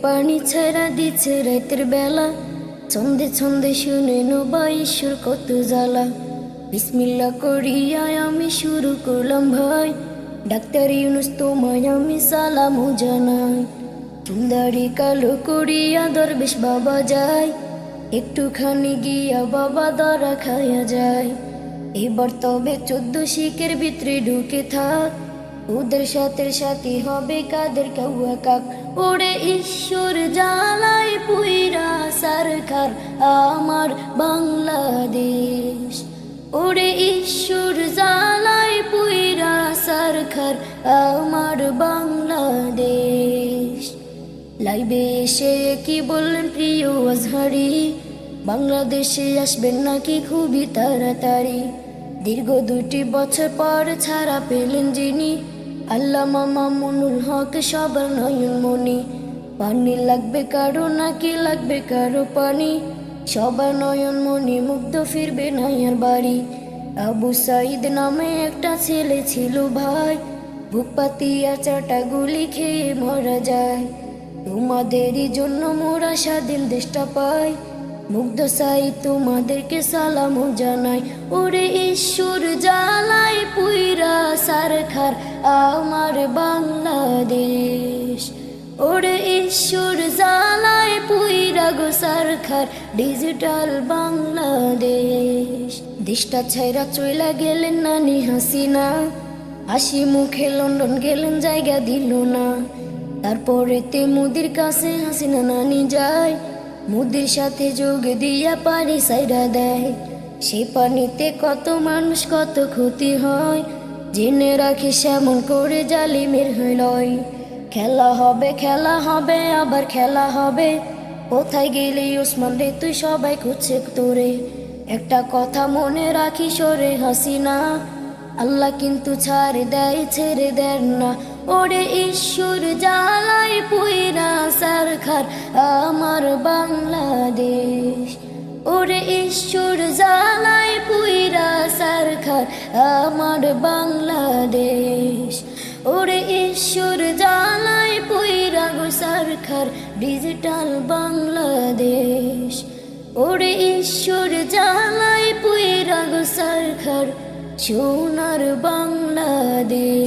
পানি ছাড়া দিচ্ছে রাতের বেলা, ছন্দে ছন্দে শুনে নবাই সুর কত জ্বালা। বিসমিল্লাহ করিয়া আমি শুরু করলাম ভাই, ডাক্তার ইউনুস তোমায় আমি সালাম জানাই। চুন্দারি কালো করিয়া দরবেশ বাবা যায়, একটুখানি গিয়া বাবা দরা খাইয়া যায়। এবার তবে 14 শিখের ভিতরে ঢুকে থাক, ওদের সাথে সাথী হবে কাদের কাউয়া কাক। ওরে ঈশ্বর জ্বালায় পুইরা সরকার আমার বাংলাদেশ, ওরে ঈশ্বর জ্বালায় পুইরা সরকার আমার বাংলাদেশ। লাইভে এসে কি বললেন প্রিয় আজহারি, বাংলাদেশে আসবেন নাকি খুবই তাড়াতাড়ি। দীর্ঘ 2টি বছর পর ছাড়া পেলেন যিনি, আল্লামা মামুনুল হক সবার নয়নমণি। পানি লাগবে কারো নাকি লাগবে কারো পানি, সবার নয়নমণি মুগ্ধ ফিরবে নাইয়ার বাড়ি। আবু সাইদ নামে একটা ছেলে ছিল ভাই, বুক পাতিয়া 4টা গুলি খেয়ে মারা যায়। তোমাদেরই জন্য মোরা স্বাধীন দেশটা পাই, মুগ্ধ সাইদ তোমাদেরকে সালাম জানাই। ওরে ঈশ্বর জ্বালায় পুইরা সরকার আমার বাংলাদেশ, ওরে ঈশ্বর জ্বালায় পুইরা গো সরকার ডিজিটাল বাংলাদেশ। দেশটা ছাইরা চইলা গেলেন নানি হাসিনা, হাসি মুখে লন্ডন গেলেন জায়গা দিল না। তারপরেতে মোদির কাছে হাসিনা নানি যায়, মোদির সাথে যোগ দিয়া পানি সাইরা দেয়। সে পানিতে কত মানুষ কত ক্ষতি হয়, জেনে রাখি সেমন করে জালিমের হইলয়। খেলা হবে আবার খেলা হবে, কোথায় গেলি ওসমান রে তুই সবাই খুঁজছে তোরে। একটা কথা মনে রাখি সরে হাসিনা, আল্লাহ কিন্তু ছেড়ে দেন না। ওরে ঈশ্বর জ্বালায় পুইরা সরকার আমার বাংলাদেশ, ওরে ঈশ্বর জ্বালায় পুইরা সরকার আমার বাংলাদেশ, ওরে ঈশ্বর জ্বালায় পুইরা গো সরকার ডিজিটাল বাংলাদেশ, ওরে ঈশ্বর জ্বালায় পুইরা গো সরকার সোনার বাংলাদেশ।